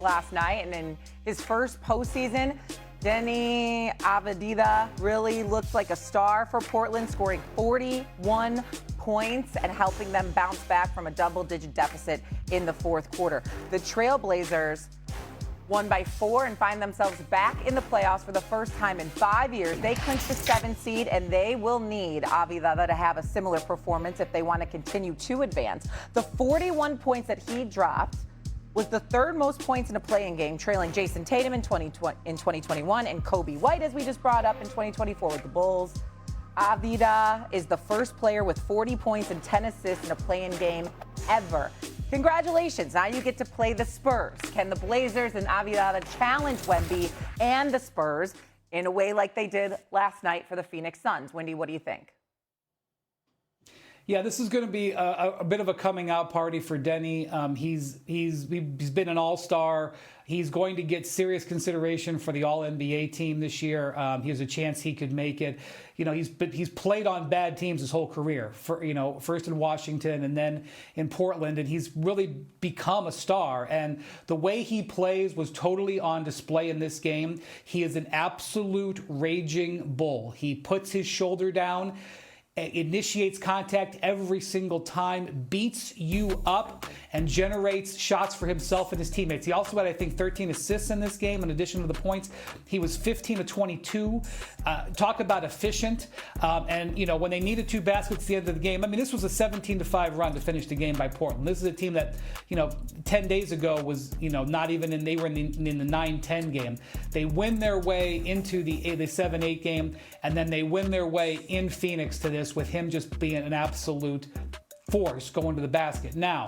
last night, and in his first postseason, Deni Avdija really looked like a star for Portland, scoring 41 points and helping them bounce back from a double-digit deficit in the fourth quarter. The Trailblazers won by 4 and find themselves back in the playoffs for the first time in 5 years. They clinched the 7th seed, and they will need Avdija to have a similar performance if they want to continue to advance. The 41 points that he dropped was the third most points in a play-in game, trailing Jason Tatum in 2021 and Kobe White, as we just brought up, in 2024 with the Bulls. Avdija is the first player with 40 points and 10 assists in a play-in game ever. Congratulations. Now you get to play the Spurs. Can the Blazers and Avdija challenge Wemby and the Spurs in a way like they did last night for the Phoenix Suns? Wendy, what do you think? Yeah, this is going to be a bit of a coming out party for Deni. He's been an all-star. He's going to get serious consideration for the All-NBA team this year. He has a chance he could make it. You know, he's played on bad teams his whole career. First in Washington and then in Portland, and he's really become a star. And the way he plays was totally on display in this game. He is an absolute raging bull. He puts his shoulder down, initiates contact every single time, beats you up, and generates shots for himself and his teammates. He also had, I think, 13 assists in this game in addition to the points. He was 15 of 22. Talk about efficient. And, you know, when they needed 2 baskets at the end of the game, I mean, this was a 17-5 run to finish the game by Portland. This is a team that, 10 days ago was, not even in, they were in the 9-10 game. They win their way into the 7-8 game, and then they win their way in Phoenix to this with him just being an absolute force going to the basket. Now,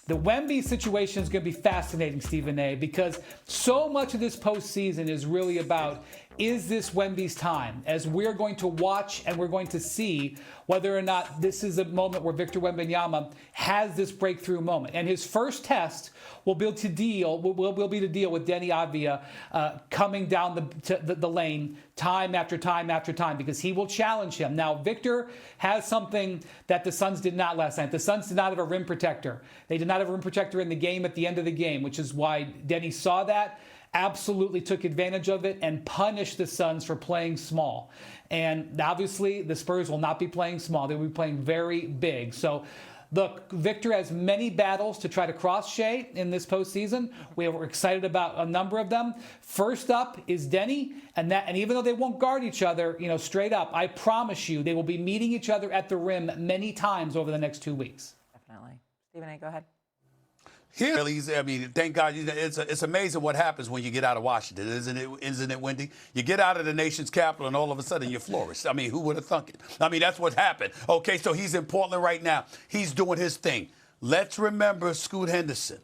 the Wemby situation is going to be fascinating, Stephen A., because so much of this postseason is really about, is this Wemby's time? As we're going to watch and we're going to see whether or not this is a moment where Victor Wembanyama has this breakthrough moment. And his first test will be to deal with Deni Avdija coming down the lane time after time after time, because he will challenge him. Now, Victor has something that the Suns did not last night. The Suns did not have a rim protector. They did not have a rim protector in the game at the end of the game, which is why Deni saw that, absolutely took advantage of it, and punished the Suns for playing small. And obviously, the Spurs will not be playing small. They will be playing very big. So, look, Victor has many battles to try to cross Shea in this postseason. We're excited about a number of them. First up is Deni, and even though they won't guard each other, straight up, I promise you, they will be meeting each other at the rim many times over the next 2 weeks. Definitely. Stephen A., go ahead. Here, I mean, thank God, it's amazing what happens when you get out of Washington, isn't it, Wendy? You get out of the nation's capital, and all of a sudden you flourish. I mean, who would have thunk it? I mean, that's what happened. Okay, so he's in Portland right now. He's doing his thing. Let's remember Scoot Henderson.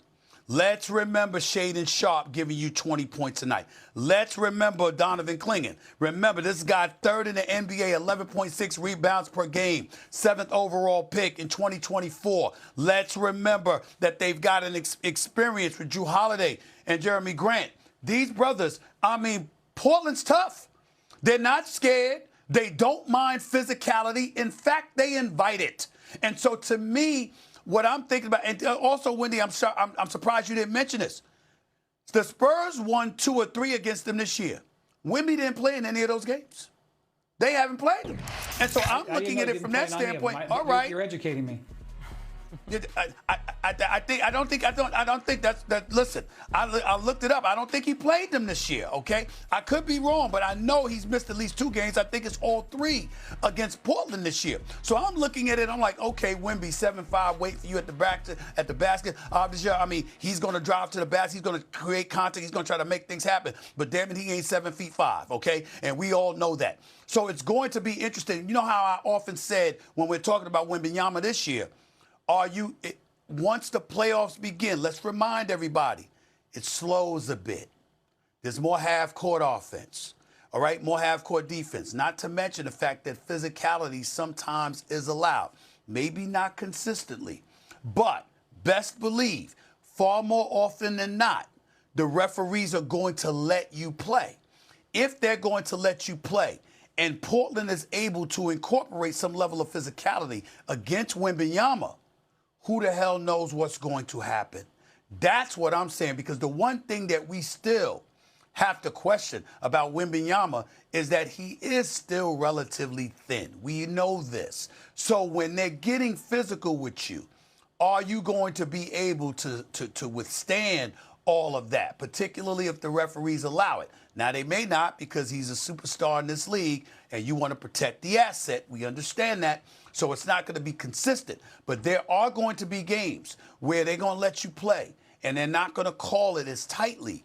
Let's remember Shaedon Sharpe giving you 20 points tonight. Let's remember Donovan Clingan. Remember, this guy third in the NBA, 11.6 rebounds per game, 7th overall pick in 2024. Let's remember that they've got an experience with Drew Holiday and Jeremy Grant. These brothers, I mean, Portland's tough. They're not scared. They don't mind physicality. In fact, they invite it. And so to me, what I'm thinking about, and also, Wendy, I'm surprised you didn't mention this. The Spurs won 2 or 3 against them this year. Wemby didn't play in any of those games. They haven't played them. And so I'm looking at it from that standpoint. All right. You're educating me. I don't think that's that. Listen, I looked it up. I don't think he played them this year. Okay, I could be wrong, but I know he's missed at least 2 games. I think it's all 3 against Portland this year. So I'm looking at it. I'm like, okay, Wemby 7'5", wait for you at the basket. Obviously, I mean, he's going to drive to the basket. He's going to create contact. He's going to try to make things happen. But damn it, he ain't 7'5". Okay, and we all know that. So it's going to be interesting. You know how I often said when we're talking about Wembanyama this year. Once the playoffs begin, let's remind everybody, it slows a bit. There's more half-court offense, all right, more half-court defense, not to mention the fact that physicality sometimes is allowed. Maybe not consistently, but best believe, far more often than not, the referees are going to let you play. If they're going to let you play, and Portland is able to incorporate some level of physicality against Wembanyama, who the hell knows what's going to happen? That's what I'm saying, because the one thing that we still have to question about Wemby is that he is still relatively thin. We know this. So when they're getting physical with you, are you going to be able to withstand all of that, particularly if the referees allow it? Now, they may not, because he's a superstar in this league and you want to protect the asset. We understand that. So it's not going to be consistent. But there are going to be games where they're going to let you play and they're not going to call it as tightly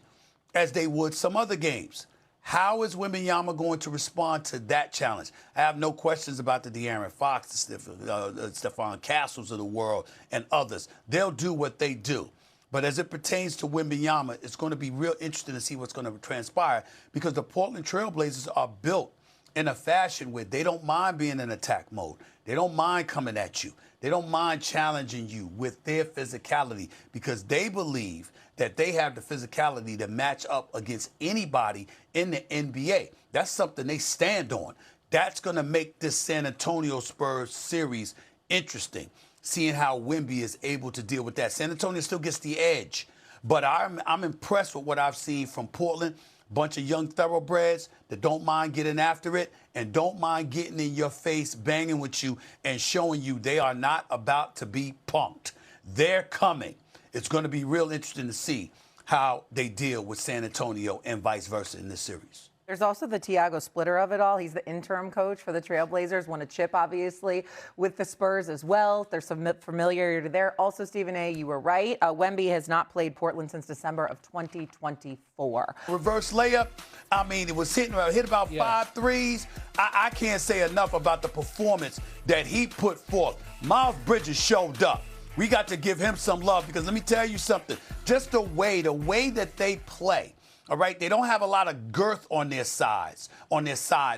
as they would some other games. How is Wemby going to respond to that challenge? I have no questions about the De'Aaron Fox, the Stephon Castles of the world, and others. They'll do what they do. But as it pertains to Wemby, it's going to be real interesting to see what's going to transpire, because the Portland Trailblazers are built in a fashion where they don't mind being in attack mode. They don't mind coming at you. They don't mind challenging you with their physicality, because they believe that they have the physicality to match up against anybody in the NBA. That's something they stand on. That's going to make this San Antonio Spurs series interesting, seeing how Wemby is able to deal with that. San Antonio still gets the edge, but I'm impressed with what I've seen from Portland. Bunch of young thoroughbreds that don't mind getting after it and don't mind getting in your face, banging with you, and showing you they are not about to be punked. They're coming. It's going to be real interesting to see how they deal with San Antonio and vice versa in this series. There's also the Tiago Splitter of it all. He's the interim coach for the Trailblazers, won a chip, obviously, with the Spurs as well. There's some familiarity there. Also, Stephen A., you were right. Wemby has not played Portland since December of 2024. Reverse layup. I mean, it was hit about 5 threes. I can't say enough about the performance that he put forth. Miles Bridges showed up. We got to give him some love, because let me tell you something. Just the way that they play. All right, they don't have a lot of girth on their side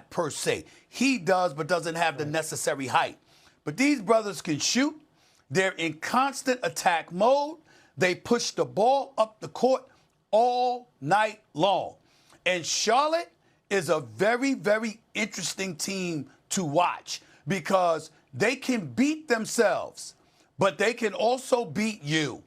per se. He does, but doesn't have the necessary height. But these brothers can shoot. They're in constant attack mode. They push the ball up the court all night long. And Charlotte is a very, very interesting team to watch, because they can beat themselves, but they can also beat you.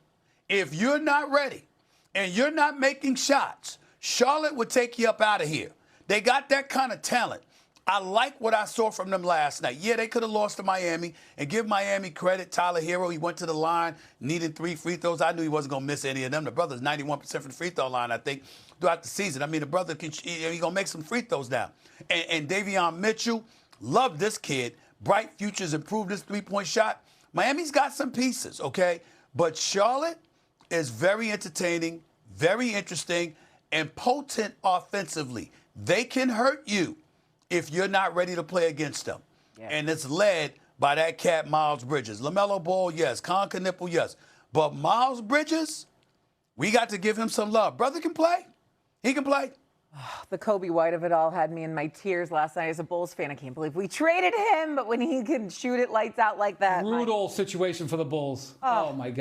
If you're not ready and you're not making shots, Charlotte would take you up out of here. They got that kind of talent. I like what I saw from them last night. Yeah, they could have lost to Miami, and give Miami credit. Tyler Hero, he went to the line, needed 3 free throws. I knew he wasn't going to miss any of them. The brother's 91% from the free throw line, I think, throughout the season. I mean, the brother, he's going to make some free throws now. And Davion Mitchell, love this kid. Bright futures, improved his three-point shot. Miami's got some pieces, okay? But Charlotte is very entertaining, very interesting, and potent offensively. They can hurt you if you're not ready to play against them. Yeah. And it's led by that cat, Miles Bridges. LaMelo Ball, yes. Con Knipple, yes. But Miles Bridges, we got to give him some love. Brother can play. He can play. The Kobe White of it all had me in my tears last night as a Bulls fan. I can't believe we traded him, but when he can shoot it lights out like that. Brutal situation for the Bulls. Oh my God.